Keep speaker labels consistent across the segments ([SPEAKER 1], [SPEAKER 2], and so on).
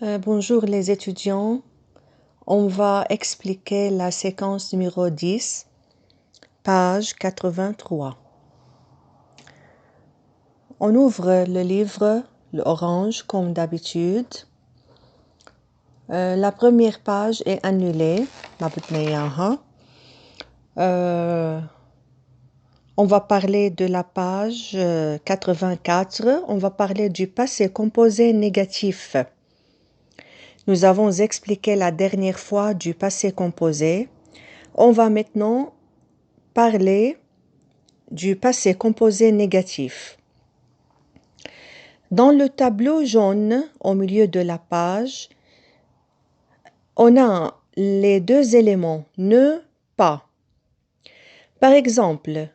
[SPEAKER 1] Bonjour les étudiants, on va expliquer la séquence numéro 10, page 83. On ouvre le livre, l'orange comme d'habitude. La première page est annulée. On va parler de la page 84, on va parler du passé composé négatif. Nous avons expliqué la dernière fois du passé composé. On va maintenant parler du passé composé négatif. Dans le tableau jaune au milieu de la page, on a les deux éléments ne, pas. Par exemple,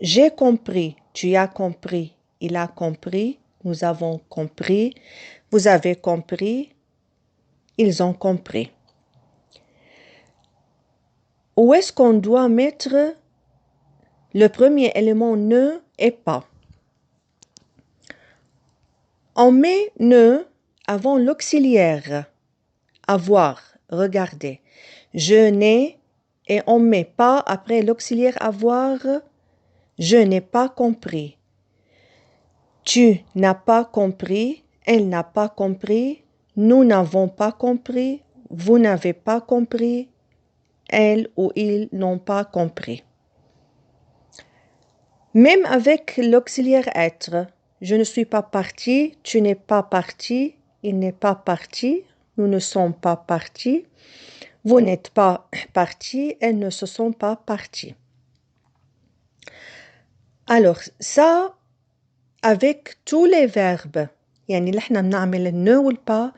[SPEAKER 1] j'ai compris, tu as compris, il a compris, nous avons compris, vous avez compris, ils ont compris. Où est-ce qu'on doit mettre le premier élément ne et pas? On met ne avant l'auxiliaire. Avoir, regarder. Je n'ai et on met pas après l'auxiliaire avoir. Je n'ai pas compris. Tu n'as pas compris. Elle n'a pas compris. Nous n'avons pas compris. Vous n'avez pas compris. Elle ou ils n'ont pas compris. Même avec l'auxiliaire être, je ne suis pas parti, tu n'es pas parti, il n'est pas parti, nous ne sommes pas partis, vous n'êtes pas partis, elles ne se sont pas parties. Alors, ça, avec tous les verbes, يعني اللي احنا بنعمل النو والبا,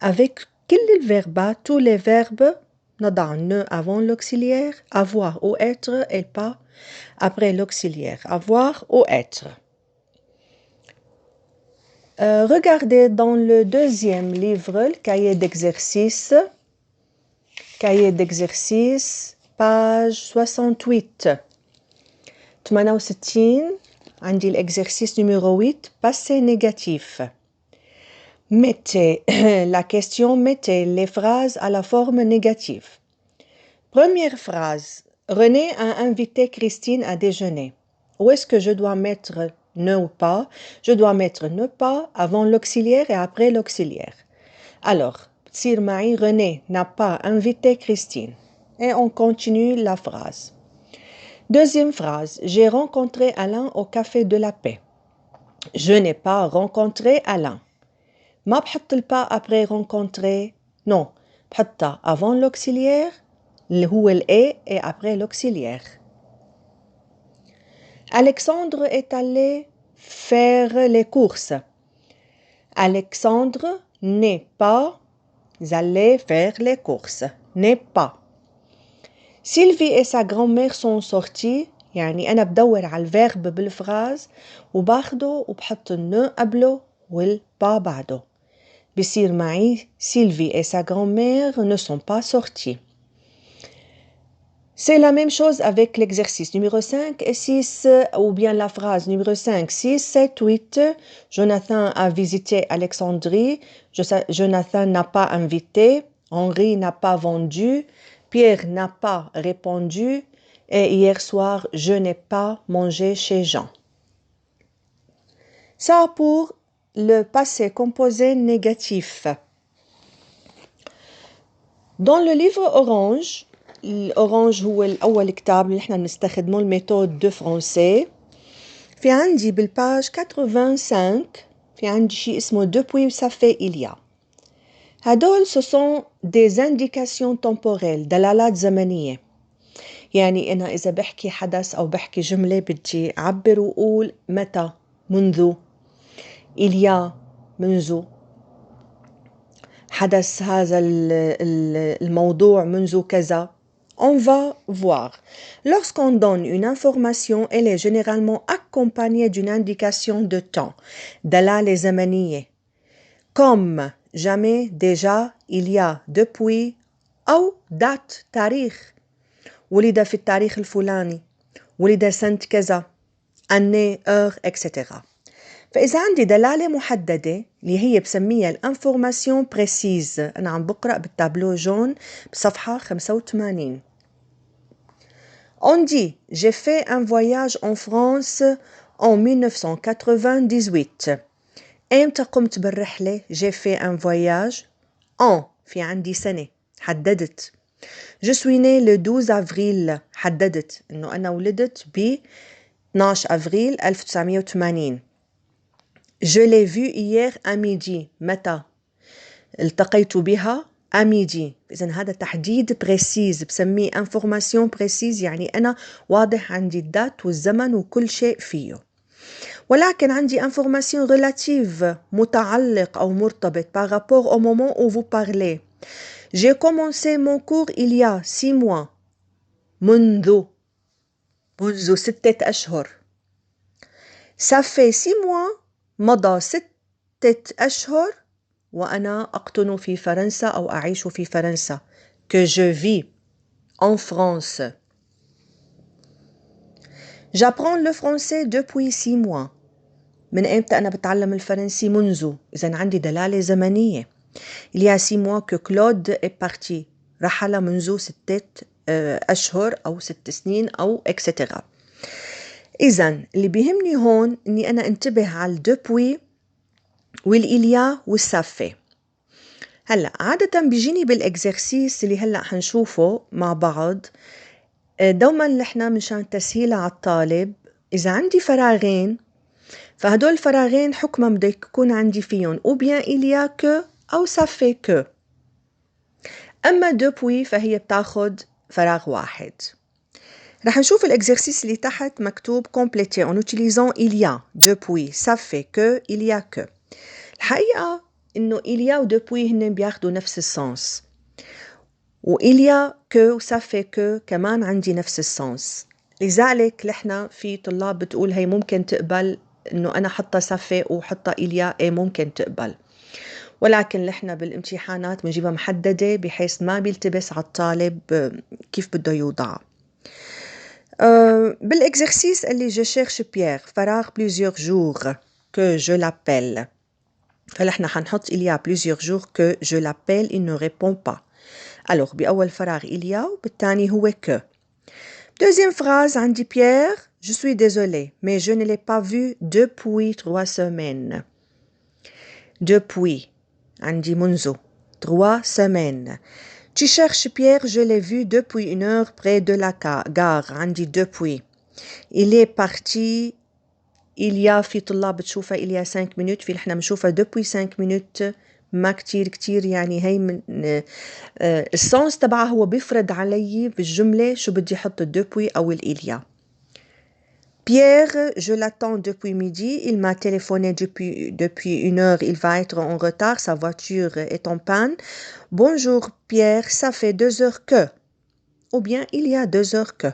[SPEAKER 1] avec كل الفيربات, tous les verbes, نضع ne avant l'auxiliaire, avoir ou être, et pas après l'auxiliaire, avoir ou être. Regardez dans le deuxième livre, le cahier d'exercice, page 68. 68, عندي l'exercice numéro 8, passé négatif. Mettez la question, mettez les phrases à la forme négative. Première phrase, René a invité Christine à déjeuner. Où est-ce que je dois mettre ne ou pas? Je dois mettre ne pas avant l'auxiliaire et après l'auxiliaire. Alors, تصير معي, René n'a pas invité Christine. Et on continue la phrase. Deuxième phrase, j'ai rencontré Alain au café de la paix. Je n'ai pas rencontré Alain. ما بحط pas après rencontrer, non. بحطها avant l'auxiliaire, اللي هو et après l'auxiliaire. Alexandre est allé faire les courses. Alexandre n'est pas allé faire les courses. N'est pas. Sylvie et sa grand-mère sont sortis. يعني أنا بدور على الverbe بالفراز وباخده وبحط ne قبله والبا بعده. بصير معي Sylvie et sa grand-mère ne sont pas sortis. C'est la même chose avec l'exercice numéro 5 et 6, ou bien la phrase numéro 5, 6, 7, 8. Jonathan a visité Alexandrie. Jonathan n'a pas invité. Henri n'a pas vendu. Pierre n'a pas répondu. Et hier soir, je n'ai pas mangé chez Jean. Ça pour le passé composé négatif. Dans le livre orange, الأورانج هو الأول كتاب اللي احنا بنستخدمه الميثود دو فرونسي. في عندي بالباج 85 في عندي شيء اسمه depuis ça fait il y a. هدول ce sont des indications temporelles, دلالات زمنية. يعني أنا إذا بحكي حدث أو بحكي جملة بدي أعبر وأقول متى، منذ، il y a منذ. حدث هذا الموضوع منذ كذا. On va voir. Lorsqu'on donne une information, elle est généralement accompagnée d'une indication de temps. دلالة زمنية. Comme jamais, déjà, il y a, depuis, أو date, تاريخ. ولد في التاريخ الفلاني. ولد سنة كذا. année, heure, etc. فإذا عندي دلالة محددة اللي هي بسميها الانفورماسيون بريسيز، أنا عم بقرأ بالتابلو جون بصفحة 85. On dit j'ai fait un voyage en France en 1998. إمتى قمت بالرحلة؟ j'ai fait un voyage en في عندي سنة حددت. Je suis né le 12 avril حددت إنه أنا ولدت ب 12 أفريل 1980. Je l'ai vu hier à midi. متى التقيت بها؟ à midi. إذن هذا تحديد بريسيز بسميه انفورماسيون بريسيز، يعني أنا واضح عندي الدات والزمن وكل شيء فيه. ولكن عندي انفورماسيون relative متعلق أو مرتبط par rapport au moment où vous parlez. J'ai commencé mon cours il y a 6 mois. منذ 6 أشهر. Ça fait 6 mois. مضى 6 أشهر وأنا أقطن في فرنسا أو أعيش في فرنسا. Que je vis en France. J'apprends le français depuis 6 mois. من إمتى أنا بتعلم الفرنسي؟ منذ. إذن عندي دلالة زمنية. Il y a 6 mois que Claude est parti. رحل منذ 6 أشهر أو 6 سنين أو etc. إذن اللي بيهمني هون إني أنا انتبه على الدبوي والإليا والسافي. هلأ عادة بيجيني بالإكزرسيس اللي هلأ حنشوفه مع بعض دوما نحن مشان تسهيل على الطالب، إذا عندي فراغين فهدول الفراغين حكما بده يكون عندي فيهم ou bien il y a que أو ça fait que. أما depuis فهي بتاخد فراغ واحد. رح نشوف الإكزرسيس اللي تحت مكتوب compléter en utilisant il y a, depuis, ça fait que, il y a que. الحقيقة إنه il y a و depuis هن بياخدوا نفس السنس، و il y a que و ça fait que كمان عندي نفس السنس. لذلك نحن في طلاب بتقول هي ممكن تقبل إنه أنا حطها ça fait وحطها il y a ممكن تقبل، ولكن نحن بالامتحانات بنجيبها محددة بحيث ما بيلتبس على الطالب كيف بده يوضع. بالإكزرسيس اللي je cherche Pierre فراغ plusieurs jours que je l'appelle. فنحن حنحط il y a plusieurs jours que je l'appelle il ne répond pas. Alors بأول فراغ il y a وبالتاني هو que. Deuxième phrase عندي Pierre je suis désolée mais je ne l'ai pas vu depuis 3 semaines. Depuis عندي منذ 3 semaines. Tu cherches Pierre, je l'ai vu depuis 1 heure près de la gare. عندي depuis. Il est parti il y a في طلاب بتشوفها il y a 5 minutes، في نحن بنشوفها depuis 5 minutes ما كتير يعني هي من السونس تبعها هو بيفرض علي بالجملة شو بدي حط depuis أو الإليا. Pierre, je l'attends depuis midi. Il m'a téléphoné depuis 1 heure. Il va être en retard. Sa voiture est en panne. Bonjour Pierre, ça fait 2 heures que. Ou bien il y a 2 heures que.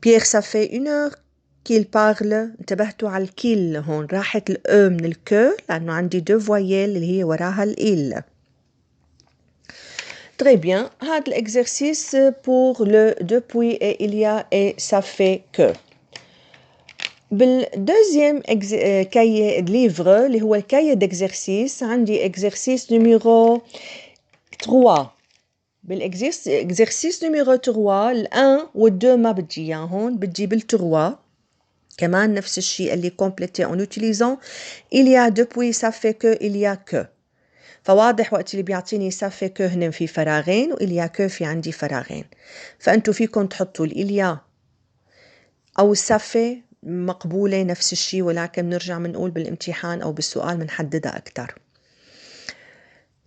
[SPEAKER 1] Pierre, ça fait 1 heure qu'il parle. انتبهتوا على الكيل هون راحت الأ من الكو لأنه عندي 2 voyelles اللي هي وراها الإل. Très bien. هذا l'exercice pour le depuis et il y a et ça fait que. بالدوزيام كاي ليفر اللي هو الكاي ديكزرسيس عندي اكزرسيس نيميرو 3. بالاكزرسيس نيميرو 3 ال1 وال2 ما بدي اياه هون، بدي بال3 كمان نفس الشيء اللي كومبليتي en utilisant il y a depuis ça fait que il y a que. فواضح وقت اللي بيعطيني ça fait que هن في فراغين و il y a que في عندي فراغين، فأنتوا فيكم تحطوا ال il y a أو ça fait مقبولة نفس الشيء، ولكن نرجع منقول بالامتحان أو بالسؤال منحددها أكتر.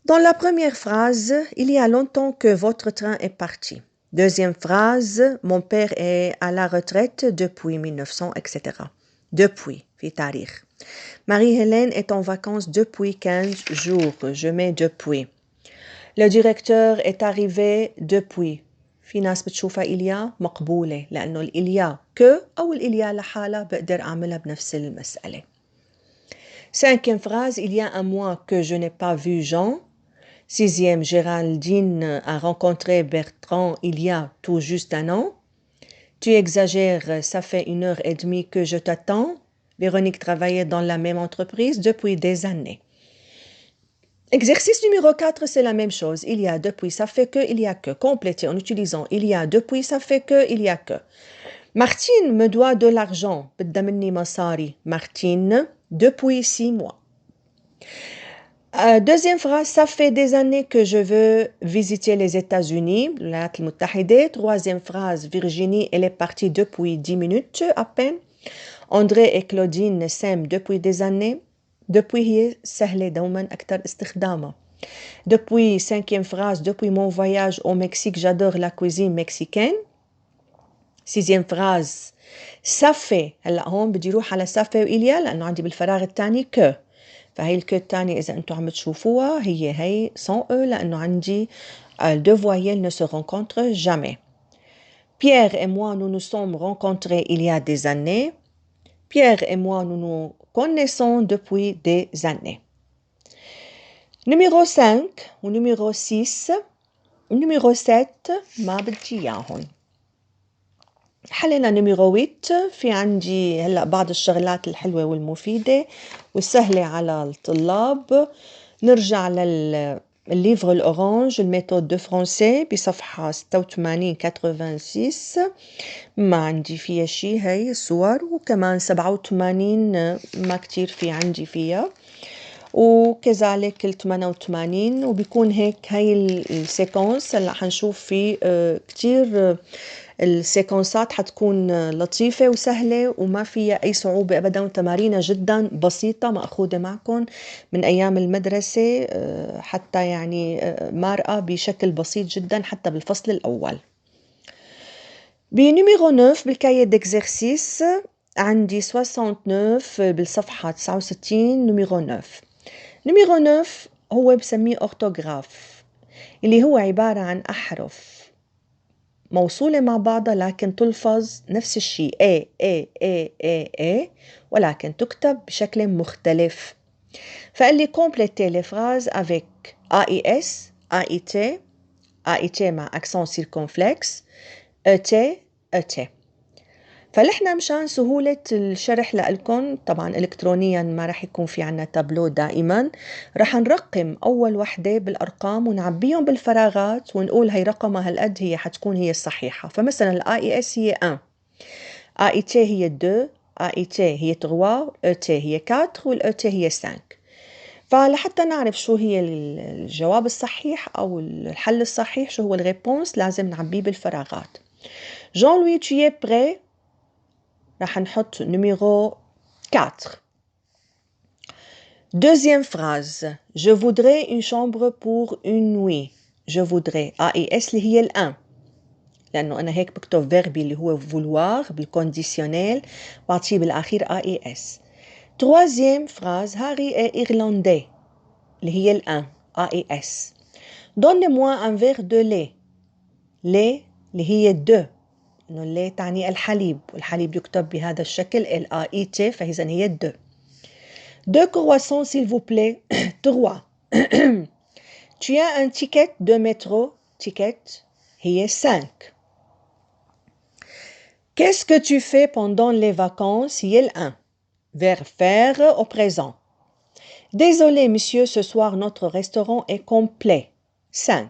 [SPEAKER 1] Dans la première phrase, il y a longtemps que votre train est parti. Deuxième phrase, mon père est à la retraite depuis 1900, etc. Depuis, في تاريخ. Marie-Hélène est en vacances depuis 15 jours. Je mets depuis. Le directeur est arrivé depuis. في ناس بتشوفها إليا مقبولة لأنه الإليا que أو الإليا لحالة بقدر أعملها بنفس المسألة. Cinquième phrase, il y a un mois que je n'ai pas vu Jean. Sixième, Géraldine a rencontré Bertrand il y a tout juste 1 an. Tu exagères, ça fait 1 heure et demie que je t'attends. Véronique travaillait dans la même entreprise depuis des années. Exercice numéro 4, c'est la même chose. Il y a depuis, ça fait que, il y a que. Compléter en utilisant il y a depuis, ça fait que, il y a que. Martine me doit de l'argent. بدها مني مصاري. Martine, depuis 6 mois. Deuxième phrase, ça fait des années que je veux visiter les États-Unis, الولايات المتحدة. Troisième phrase, Virginie, elle est partie depuis 10 minutes à peine. André et Claudine s'aiment depuis des années. Depuis هي سهلة دوما أكثر استخدامها. Depuis, cinquième phrase, depuis mon voyage au Mexique, j'adore la cuisine mexicaine. Sixième phrase, ça fait. هلا هون بدي روح على ça fait وإليا لأنه عندي بالفراغ الثاني que. فهي الكو الثانية إذا أنتم عم تشوفوها هي sans e لأنه عندي deux voyelles ne se rencontrent jamais. Pierre et moi, nous nous sommes rencontrés il y a des années. Pierre et moi, nous nous connaissons depuis des années. Numéro 5 ou numéro 6 و numéro 7 ما بدي إياهم. حلينا نميرو 8 في عندي هلأ بعض الشغلات الحلوة والمفيدة والسهلة على الطلاب. نرجع للليفر الأورانج الميثود دو فرونسي بصفحة 86 ما عندي فيها شي. هاي الصور وكمان 87 ما كتير في عندي فيها وكذلك 88 وبيكون هيك هاي السيكونس. هلا حنشوف في كتير السيكونسات حتكون لطيفة وسهلة وما فيها أي صعوبة أبداً. تمارين جداً بسيطة مأخوذة معكم من أيام المدرسة حتى يعني مارقة بشكل بسيط جداً حتى بالفصل الأول. بنيميرو 9 بالكاية ديكزرسيس عندي 69 بالصفحة 69 نيميرو 9. نيميرو 9 هو بسميه أورتوغراف اللي هو عبارة عن أحرف موصولة مع بعضها لكن تلفظ نفس الشيء A ولكن تكتب بشكل مختلف. فقال لي compléter les phrases avec AIS, AIT مع accent circonflexe, ET. فلحنا مشان سهولة الشرح لألكم طبعا إلكترونيا ما رح يكون في عنا تابلو دائما. رح نرقم أول وحدة بالأرقام ونعبيهم بالفراغات ونقول هي رقمها هالقد هي حتكون هي الصحيحة. فمثلا الAIS هي 1, AIT هي 2, AIT هي 3, ET هي 4 والET هي 5. فلحتى نعرف شو هي الجواب الصحيح أو الحل الصحيح شو هو الريبونس لازم نعبيه بالفراغات. Jean-Louis, tu es prêt? رح نحط numéro 4. Deuxième phrase. Je voudrais une chambre pour une nuit. Je voudrais. AIS اللي هي الآن. لأنه أنا هيك بكتب verbi اللي هو vouloir بالconditionnel بعطيه بالآخير AIS. Troisième phrase. Harry est irlandais. اللي هي الآن. AIS. Donne-moi un verre de lait. lait اللي هي de. إنه اللي تعني الحليب والحليب يكتب بهذا الشكل LAIT فإذا هي 2. 2 croissants s'il vous plaît. 3. Tu as un ticket de métro. Ticket هي 5. Qu'est-ce que tu fais pendant les vacances هي 1. Verbe faire au présent. Désolé monsieur, ce soir notre restaurant est complet. 5.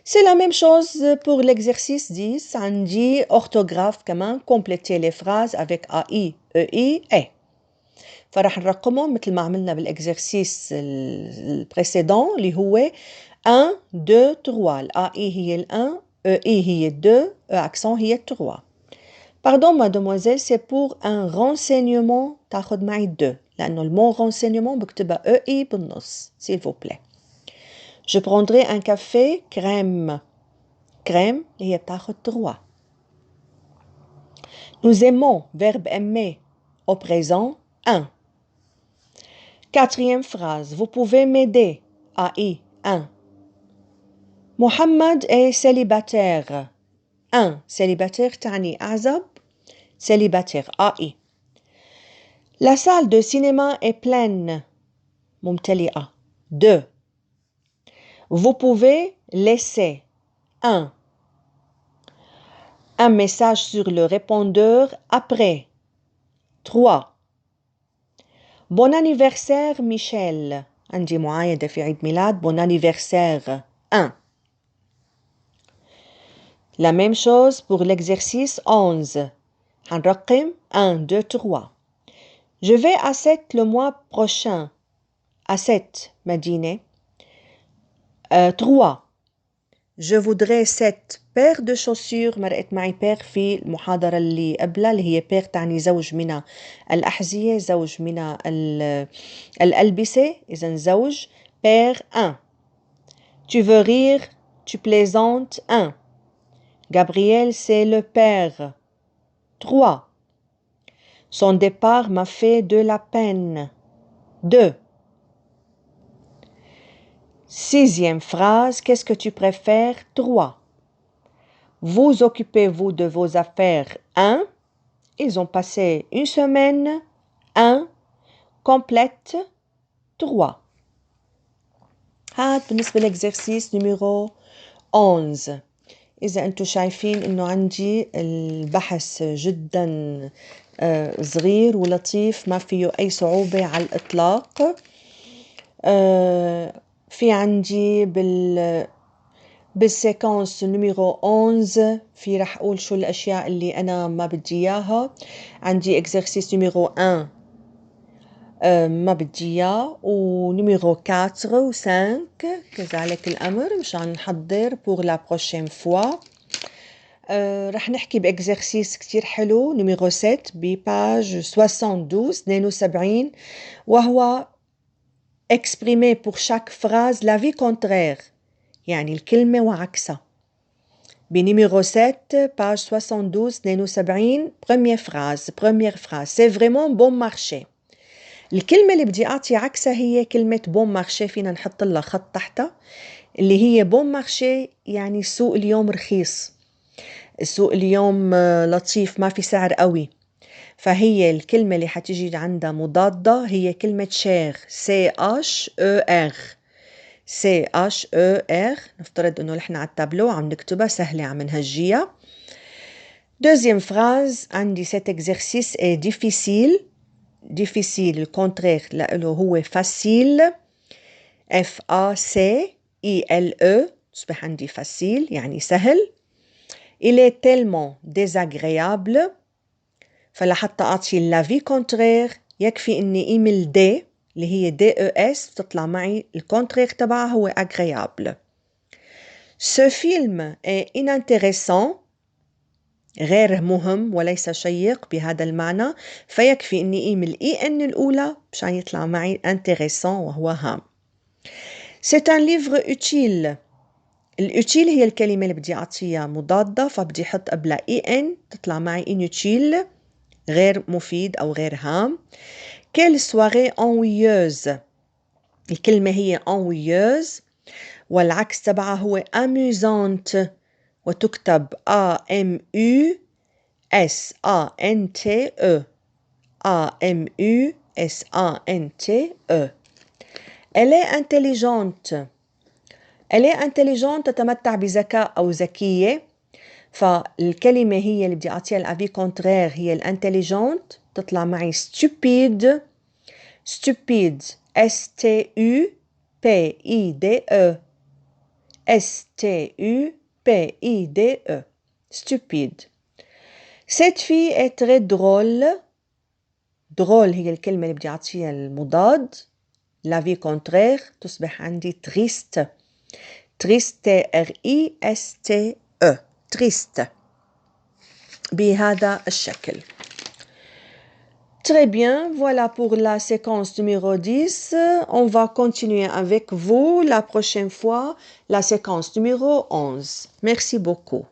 [SPEAKER 1] C'est la même chose pour l'exercice 10. عندي orthographe كمان compléter les phrases avec AI, EI, E. فرح نرقمهم مثل ما عملنا بالexercice البريسيدون اللي هو 1, 2, 3. AI هي 1, EI هي 2, accent هي 3. Pardon mademoiselle, c'est pour un renseignement تاخد معي 2 لأنه المو renseignement بكتبها EI بالنص s'il vous plaît. Je prendrai un café crème. Crème, هي بتاخد 3. Nous aimons, verbe aimer, au présent, 1. Quatrième phrase. Vous pouvez m'aider. AI, 1. Mohamed est célibataire. 1. Célibataire تعني أعزب. Célibataire, AI. La salle de cinéma est pleine. ممتلئة. 2. Vous pouvez laisser. 1. Un message sur le répondeur après. 3. Bon anniversaire Michel. عندي معايدة في عيد ميلاد. Bon anniversaire. 1. La même chose pour l'exercice 11. هنرقم 1, 2, 3. Je vais à 7 le mois prochain. À 7 مدينة. 3. Je voudrais 7 paires de chaussures. مرقت معي paire في المحاضرة اللي قبلها اللي هي paire تعني زوج من الأحذية زوج من الألبسة إذن زوج paire 1. Tu veux rire, tu plaisantes 1. Gabriel c'est le père 3. Son départ m'a fait de la peine 2. 6e phrase, qu'est-ce que tu préfères 3. Vous occupez-vous de vos affaires 1. Ils ont passé une semaine 1. Complète 3. هاد بالنسبة للإكزرسيس نميرو 11. إذا أنتم شايفين إنه عندي البحث جدا صغير ولطيف ما فيه أي صعوبة على الإطلاق. في عندي بالسيكونس نميرو 11 في رح أقول شو الأشياء اللي أنا ما بدي إياها. عندي إكزرسيس نميرو 1 ما بدي إياه ونميرو 4 و 5 كذلك الأمر مشان نحضر pour la prochaine fois. رح نحكي بإكزرسيس كتير حلو نميرو 7 بباج 72 وهو exprimer pour chaque phrase la vie contraire يعني الكلمة وعكسها. بنميرو 7 page 72 première phrase c'est vraiment bon marché. الكلمة اللي بدي أعطي عكسها هي كلمة بون مارشي. فينا نحط لها خط تحتها اللي هي بون مارشي يعني السوق اليوم رخيص السوق اليوم لطيف ما في سعر قوي. فهي الكلمة اللي حتيجي عندها مضادة هي كلمة شير CHER CHER. نفترض انه نحن على التابلو عم نكتبها سهلة عم نهجيها. Deuxième phrase عندي cet exercice est difficile. difficile le contraire لإله هو facile FACILE تصبح عندي facile يعني سهل. il est tellement désagréable فلحتى أعطي la vie contraire يكفي إني إيميل دي اللي هي DES بتطلع معي الكونترير تبعها هو agréable. ce film est inintéressant غير مهم وليس شيق بهذا المعنى فيكفي إني إيميل إن الأولى مشان يطلع معي intéressant وهو هام. c'est un livre utile. الutile هي الكلمة اللي بدي أعطيها مضادة فبدي أحط قبلها إن تطلع معي inutile غير مفيد أو غير هام. quelle soirée ennuyeuse. الكلمة هي ennuyeuse والعكس تبعها هو amusante وتكتب AMUSANTE AMUSANTE. elle est intelligente. elle est intelligente تتمتع بذكاء أو ذكية فالكلمة هي اللي بدي أعطيها الأفي كونترير هي الانتليجنت تطلع معي stupide stupide STUPIDE STUPIDE stupide. cette fille est très drôle. drôle هي الكلمة اللي بدي أعطيها المضاد la vie contraire تصبح عندي triste triste TRISTE triste بهذا الشكل. Très bien, voilà pour la séquence numéro 10. On va continuer avec vous la prochaine fois, la séquence numéro 11. Merci beaucoup.